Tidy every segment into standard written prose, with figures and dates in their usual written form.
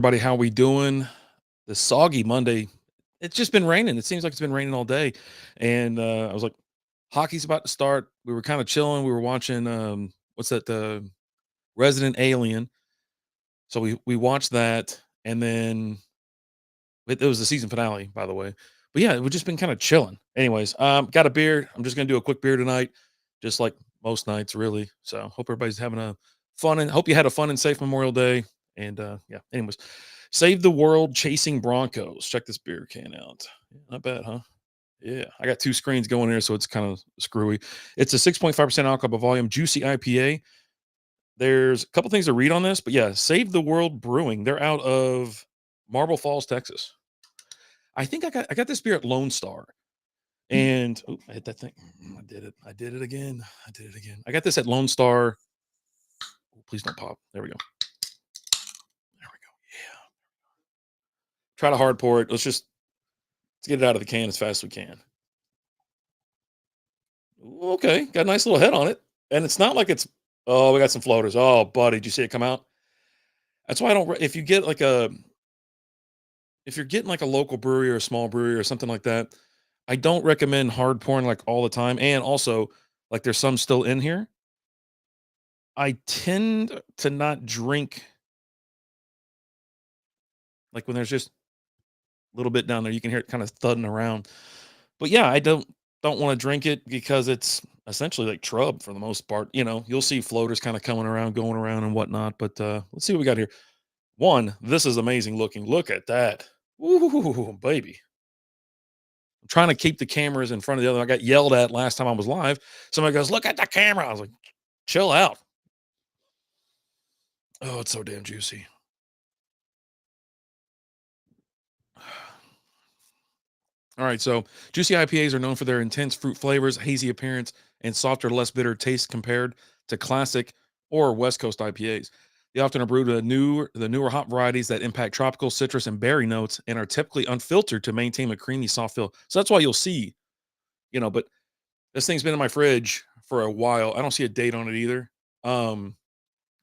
Everybody, how we doing? The soggy Monday. It's just been raining. It seems like it's been raining all day. And I was like, hockey's about to start. We were kind of chilling. We were watching what's that? The Resident Alien. So we watched that, and then it was the season finale, by the way. But yeah, we've just been kind of chilling. Anyways, got a beer. I'm just gonna do a quick beer tonight, just like most nights, really. So hope everybody's having a fun and hope you had a fun and safe Memorial Day. And yeah, anyways, save the world chasing Broncos. Check this beer can out. Yeah, not bad, huh? Yeah, I got two screens going here, so it's kind of screwy. It's a 6.5% alcohol by volume, juicy IPA. There's a couple things to read on this, but yeah, Save the World Brewing. They're out of Marble Falls, Texas. I got this beer at Lone Star, and I hit that thing. I did it. I did it again. I did it again. I got this at Lone Star. Oh, please don't pop. There we go. There we go. Yeah. Try to hard pour it. Let's get it out of the can as fast as we can. Okay, got a nice little head on it, and it's not like it's. Oh, we got some floaters. Oh, buddy, did you see it come out? That's why I don't. If you get like a, if you're getting like a local brewery or a small brewery or something like that, I don't recommend hard pouring like all the time. And also, like there's some still in here. I tend to not drink like when there's just a little bit down there. You can hear it kind of thudding around. But yeah, I don't want to drink it because it's essentially like trub for the most part. You'll see floaters kind of coming around, going around and whatnot. But let's see what we got here. One, this is amazing looking. Look at that. Ooh, baby. I'm trying to keep the cameras in front of the other. I got yelled at last time I was live. Somebody goes, "Look at the camera." I was like, chill out. Oh, it's so damn juicy. All right, so juicy IPAs are known for their intense fruit flavors, hazy appearance, and softer, less bitter taste compared to classic or West Coast IPAs. They often are brewed with the newer hop varieties that impact tropical, citrus, and berry notes and are typically unfiltered to maintain a creamy, soft feel. So that's why you'll see, but this thing's been in my fridge for a while. I don't see a date on it either. Um,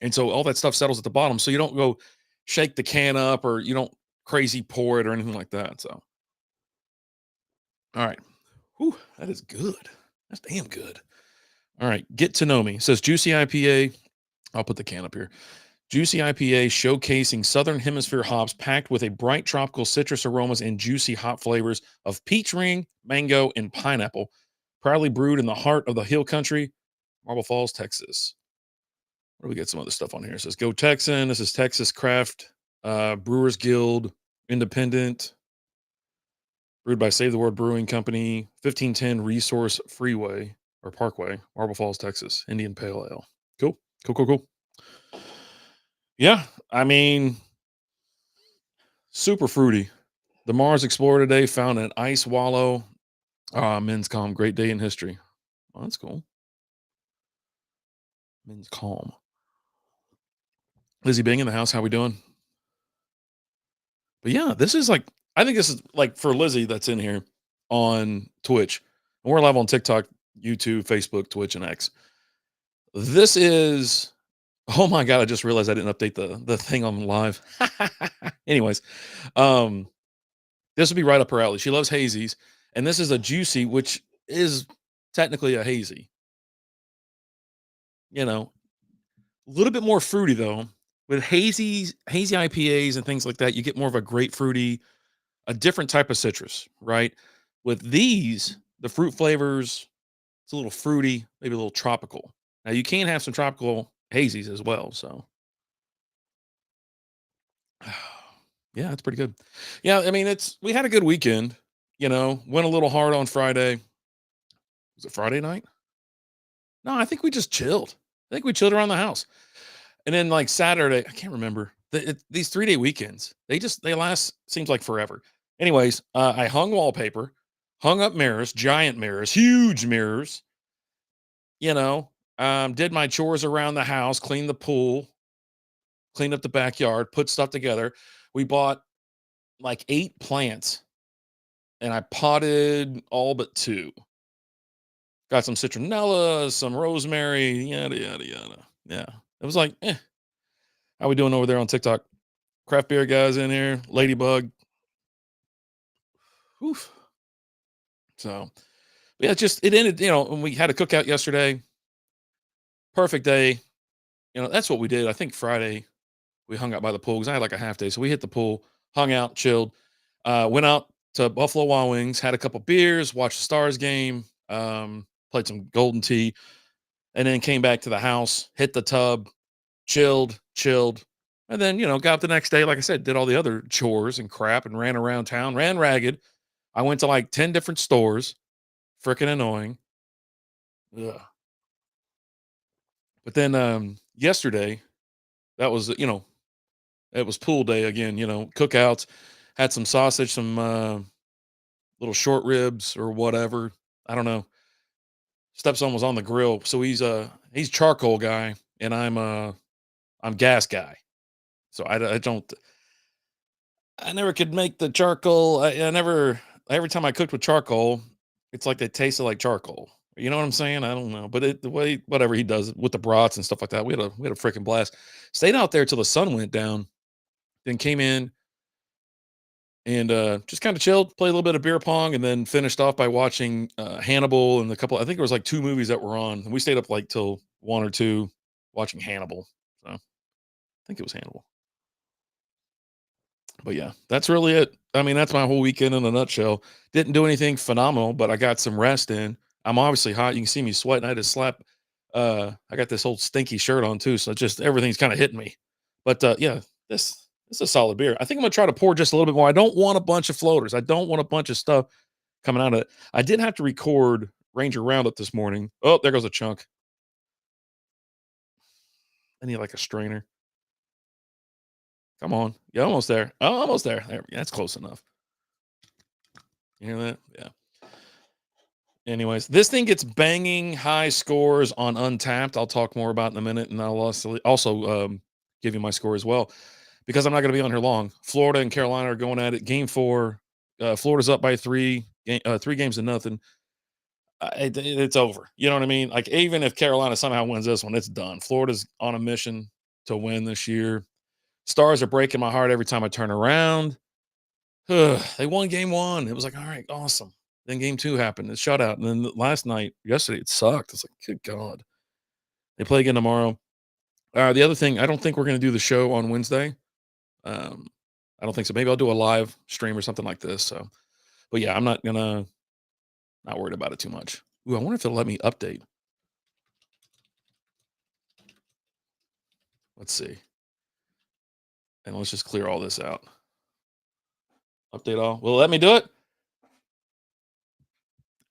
and so all that stuff settles at the bottom. So you don't go shake the can up or you don't crazy pour it or anything like that. So, all right. Whew, that is good. That's damn good. All right. Get to know me. It says juicy IPA. I'll put the can up here. Juicy IPA showcasing Southern Hemisphere hops packed with a bright tropical citrus aromas and juicy hop flavors of peach ring, mango, and pineapple. Proudly brewed in the heart of the hill country, Marble Falls, Texas. What do we get? Some other stuff on here. It says Go Texan. This is Texas Craft Brewers Guild Independent. Brewed by Save the World Brewing Company, 1510 Resource Freeway or Parkway, Marble Falls, Texas. Indian Pale Ale. Cool. Cool, cool, cool. Yeah, I mean, super fruity. The Mars Explorer today found an ice wallow. Men's Calm. Great day in history. Oh, that's cool. Men's Calm. Lizzie Bing in the house. How we doing? But yeah, this is like I think this is like for Lizzie that's in here on Twitch. And we're live on TikTok, YouTube, Facebook, Twitch, and X. This is oh my god, I just realized I didn't update the thing on live. Anyways, um, this would be right up her alley. She loves hazies, and this is a juicy, which is technically a hazy. A little bit more fruity though. With hazy IPAs and things like that, you get more of a grapefruity, a different type of citrus, right? With these, the fruit flavors, it's a little fruity, maybe a little tropical. Now you can have some tropical hazies as well. So yeah, it's pretty good. Yeah, I mean we had a good weekend, went a little hard on Friday. Was it Friday night? No, I think we just chilled. I think we chilled around the house. And then like Saturday, I can't remember. These 3-day weekends, they last seems like forever. Anyways, I hung wallpaper, hung up mirrors, giant mirrors, huge mirrors, did my chores around the house, cleaned the pool, cleaned up the backyard, put stuff together. We bought like 8 plants and I potted all but 2. Got some citronella, some rosemary, yada, yada, yada. Yeah. It was like, how we doing over there on TikTok? craft beer guys in here. Ladybug. Oof. So yeah, just it ended. And we had a cookout yesterday. Perfect day. That's what we did. I think Friday we hung out by the pool because I had like a half day, so we hit the pool, hung out, chilled. Went out to Buffalo Wild Wings, had a couple beers, watched the Stars game, played some Golden Tee, and then came back to the house, hit the tub, chilled, and then got up the next day. Like I said, did all the other chores and crap, and ran around town, ran ragged. I went to like 10 different stores, freaking annoying. Ugh. But then yesterday, that was it was pool day again. Cookouts, had some sausage, some little short ribs or whatever. I don't know. Stepson was on the grill, so he's charcoal guy, and I'm gas guy. So I don't. I never could make the charcoal. I never. Every time I cooked with charcoal, it's like it tasted like charcoal. You know what I'm saying? I don't know, but the way whatever he does with the brats and stuff like that, we had a freaking blast. Stayed out there till the sun went down, then came in and just kind of chilled, played a little bit of beer pong, and then finished off by watching Hannibal and a couple. I think it was like two movies that were on, and we stayed up like till one or two watching Hannibal. So I think it was Hannibal. But yeah, that's really it. I mean, that's my whole weekend in a nutshell. Didn't do anything phenomenal, but I got some rest in. I'm obviously hot. You can see me sweating. I had to slap. I got this old stinky shirt on too, so just everything's kind of hitting me. But yeah, this is a solid beer. I think I'm gonna try to pour just a little bit more. I don't want a bunch of floaters. I don't want a bunch of stuff coming out of it. I did have to record Ranger Roundup this morning. Oh, there goes a chunk. I need like a strainer. Come on. Yeah, almost there. Oh, almost there. There. Yeah, that's close enough. You hear that? Yeah. Anyways, this thing gets banging high scores on Untapped. I'll talk more about in a minute, and I'll also give you my score as well because I'm not going to be on here long. Florida and Carolina are going at it. Game 4, Florida's up by 3 games to nothing. It's over. You know what I mean? Like even if Carolina somehow wins this one, it's done. Florida's on a mission to win this year. Stars are breaking my heart every time I turn around. They won game 1. It was like, all right, awesome. Then game 2 happened. It shutout. And then yesterday, it sucked. It's like, good God. They play again tomorrow. The other thing, I don't think we're going to do the show on Wednesday. Um, I don't think so. Maybe I'll do a live stream or something like this. So, but yeah, I'm not worried about it too much. Ooh, I wonder if it'll let me update. Let's see. And let's just clear all this out. Update all. Will it let me do it?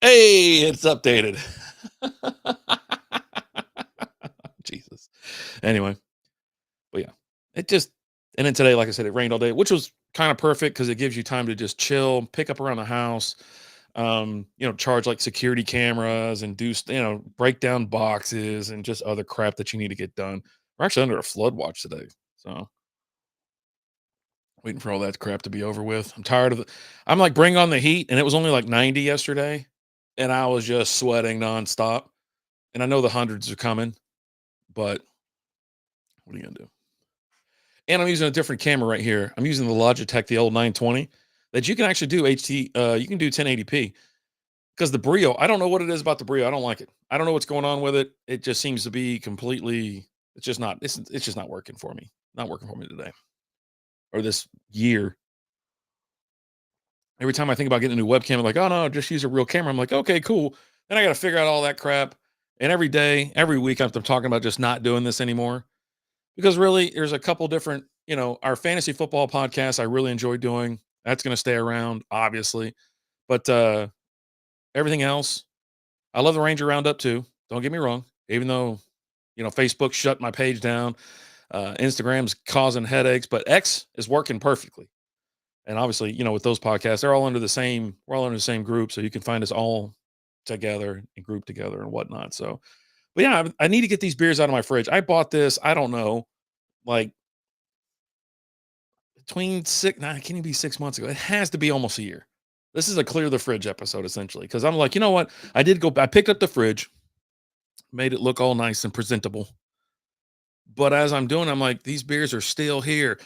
Hey, it's updated. Jesus. Anyway, but yeah, it just, and then today, like I said, it rained all day, which was kind of perfect because it gives you time to just chill, pick up around the house, charge like security cameras and do, break down boxes and just other crap that you need to get done. We're actually under a flood watch today. So waiting for all that crap to be over with. I'm tired of it. I'm like, bring on the heat. And it was only like 90 yesterday. And I was just sweating nonstop. And I know the hundreds are coming, but what are you going to do? And I'm using a different camera right here. I'm using the Logitech, the old 920, that you can actually do you can do 1080p. Because the Brio, I don't know what it is about the Brio. I don't like it. I don't know what's going on with it. It just seems to be completely, it's just not working for me. Not working for me today or this year. Every time I think about getting a new webcam, I'm like, oh no, just use a real camera. I'm like, okay, cool. Then I got to figure out all that crap. And every day, every week, I'm talking about just not doing this anymore. Because really, there's a couple different, our fantasy football podcast I really enjoy doing. That's going to stay around, obviously. But everything else, I love the Ranger Roundup too. Don't get me wrong. Even though, Facebook shut my page down, Instagram's causing headaches, but X is working perfectly. And obviously, with those podcasts, we're all under the same group. So you can find us all together and group together and whatnot. So, but yeah, I need to get these beers out of my fridge. I bought this, I don't know, like between it can't even be 6 months ago. It has to be almost a year. This is a clear the fridge episode essentially. Cause I'm like, you know what? I picked up the fridge, made it look all nice and presentable. But as I'm doing, I'm like, these beers are still here.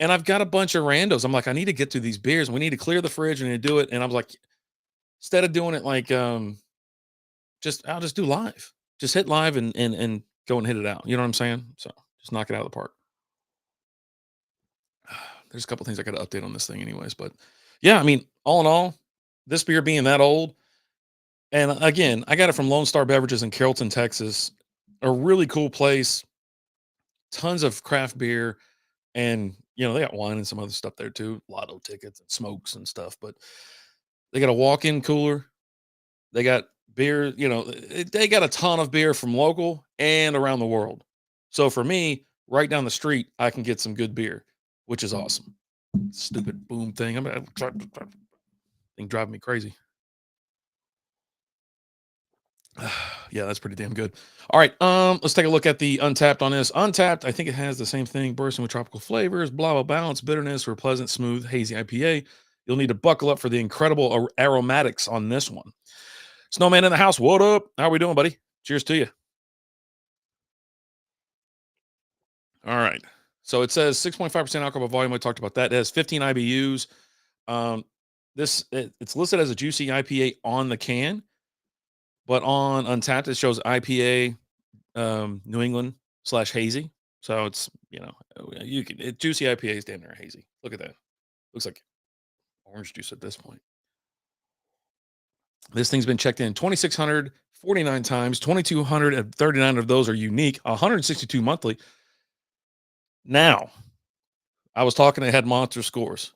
And I've got a bunch of randos. I'm like, I need to get through these beers. We need to clear the fridge and do it. And I was like, instead of doing it like just I'll just do live. Just hit live and go and hit it out. You know what I'm saying? So just knock it out of the park. There's a couple things I got to update on this thing, anyways. But yeah, I mean, all in all, this beer being that old, and again, I got it from Lone Star Beverages in Carrollton, Texas, a really cool place. Tons of craft beer, and they got wine and some other stuff there too. Lotto tickets and smokes and stuff. But they got a walk-in cooler. They got beer. They got a ton of beer from local and around the world. So for me, right down the street, I can get some good beer, which is awesome. Stupid boom thing. Thing driving me crazy. Yeah, that's pretty damn good. All right, let's take a look at the Untapped on this. Untapped, I think it has the same thing, bursting with tropical flavors, blah blah balance, bitterness for a pleasant, smooth, hazy IPA. You'll need to buckle up for the incredible aromatics on this one. Snowman in the house, what up? How are we doing, buddy? Cheers to you. All right. So it says 6.5% alcohol by volume. I talked about that. It has 15 IBUs. Um, it's listed as a juicy IPA on the can, but on Untapped it shows IPA, New England slash hazy. So it's juicy IPA is damn near hazy. Look at that. Looks like orange juice at this point. This thing's been checked in 2,649 times. 2,239 of those are unique. 162 monthly. Now, I was talking. They had monster scores.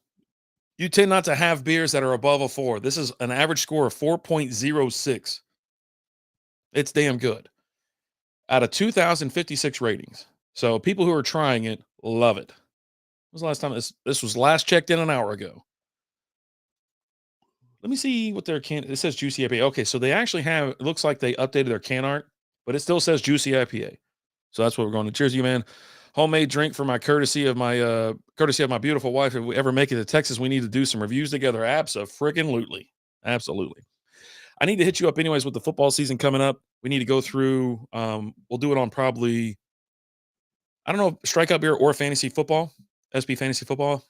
You tend not to have beers that are above a 4. This is an average score of 4.06. It's damn good. Out of 2,056 ratings. So people who are trying it love it. When was the last time this was last checked in an hour ago? Let me see what their can. It says Juicy IPA. Okay, so they actually have. It looks like they updated their can art, but it still says Juicy IPA. So that's what we're going to. Cheers, you man. Homemade drink for my courtesy of my beautiful wife. If we ever make it to Texas, we need to do some reviews together. Absolutely, absolutely. I need to hit you up anyways with the football season coming up. We need to go through. We'll do it on probably I don't know strikeout beer or fantasy football, SB fantasy football,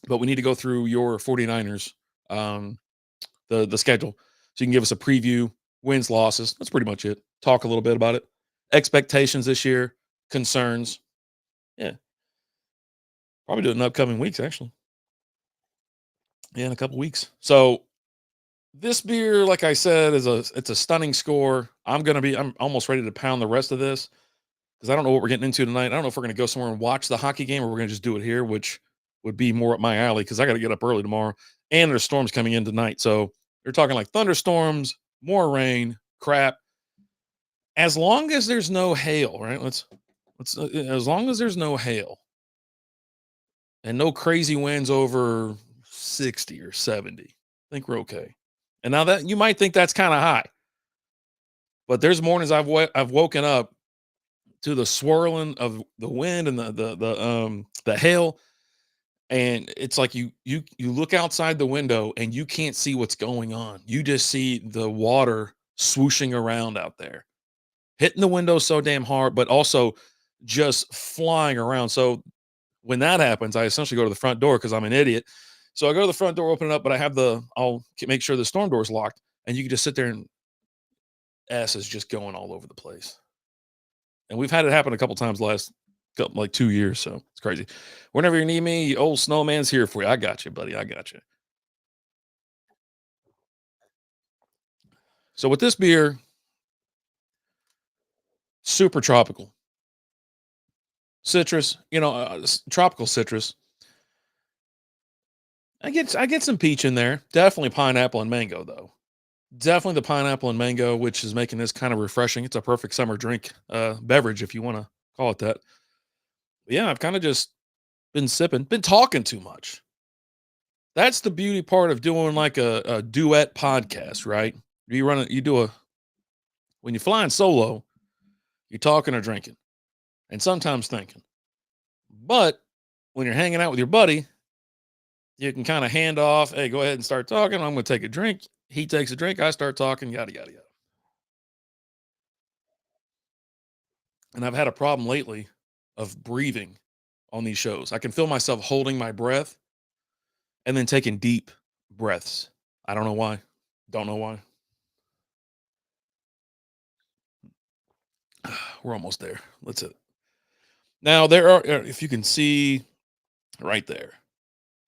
but we need to go through your 49ers, the schedule, so you can give us a preview, wins, losses. That's pretty much it. Talk a little bit about it, expectations this year, concerns. Yeah, probably do it in upcoming weeks actually. Yeah, in a couple weeks. So this beer, like I said, it's a stunning score. I'm almost ready to pound the rest of this because I don't know what we're getting into tonight. I don't know if we're going to go somewhere and watch the hockey game or we're going to just do it here, which would be more up my alley because I got to get up early tomorrow. And there's storms coming in tonight. So they're talking like thunderstorms, more rain, crap. As long as there's no hail, right? As long as there's no hail and no crazy winds over 60 or 70, I think we're okay. And now that you might think that's kind of high, but there's mornings I've woken up to the swirling of the wind and the hail, and it's like you look outside the window and you can't see what's going on. You just see the water swooshing around out there, hitting the window so damn hard, but also just flying around. So when that happens, I essentially go to the front door because I'm an idiot. So I go to the front door, open it up, but I'll make sure the storm door is locked, and you can just sit there and S is just going all over the place. And we've had it happen a couple times last like 2 years, so it's crazy. Whenever you need me, old snowman's here for you. I got you, buddy. I got you. So with this beer, super tropical, citrus. Tropical citrus. I get some peach in there. Definitely pineapple and mango though. Definitely the pineapple and mango, which is making this kind of refreshing. It's a perfect summer drink, beverage if you want to call it that. But yeah, I've kind of just been sipping, been talking too much. That's the beauty part of doing like a duet podcast, right? You do a when you're flying solo, you're talking or drinking and sometimes thinking. But when you're hanging out with your buddy, you can kind of hand off, hey, go ahead and start talking. I'm going to take a drink. He takes a drink. I start talking, yada, yada, yada. And I've had a problem lately of breathing. on these shows. I can feel myself holding my breath and then taking deep breaths. I don't know why. Don't know why. We're almost there. Let's it. Now there are, if you can see right there,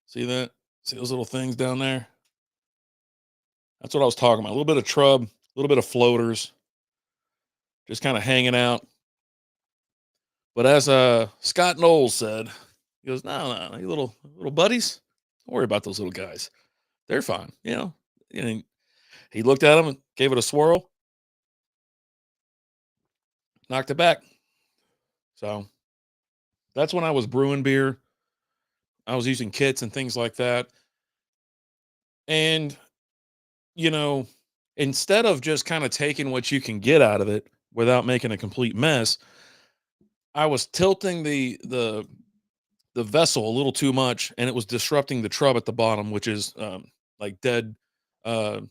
see that? See those little things down there? That's what I was talking about. A little bit of trub, a little bit of floaters, just kind of hanging out. But as Scott Knowles said, he goes, "No, no, you little buddies, don't worry about those little guys. They're fine, you know." And he looked at them and gave it a swirl, knocked it back. So that's when I was brewing beer. I was using kits and things like that. And you know, instead of just kind of taking what you can get out of it without making a complete mess, I was tilting the vessel a little too much, and it was disrupting the trub at the bottom, which is like dead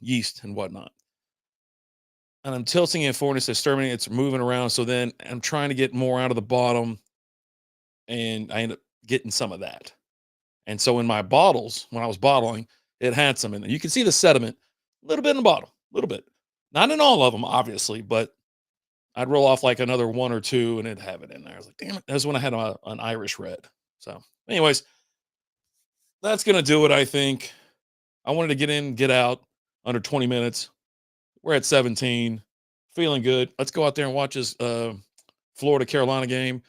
yeast and whatnot. And I'm tilting it forward, it's disturbing it, it's moving around. So then I'm trying to get more out of the bottom, and I end up getting some of that. And so in my bottles, when I was bottling, it had some in there. You can see the sediment, a little bit in the bottle, a little bit. Not in all of them, obviously, but I'd roll off like another one or two and it'd have it in there. I was like, damn it. That's when I had an Irish red. So, anyways, that's going to do it, I think. I wanted to get in, get out under 20 minutes. We're at 17, feeling good. Let's go out there and watch this Florida Carolina game.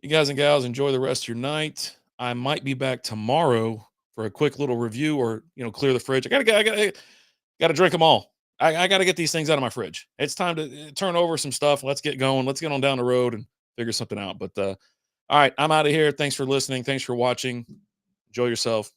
You guys and gals enjoy the rest of your night. I might be back tomorrow for a quick little review or, clear the fridge. I gotta drink them all. I gotta get these things out of my fridge. It's time to turn over some stuff. Let's get going. Let's get on down the road and figure something out. But all right, I'm out of here. Thanks for listening. Thanks for watching. Enjoy yourself.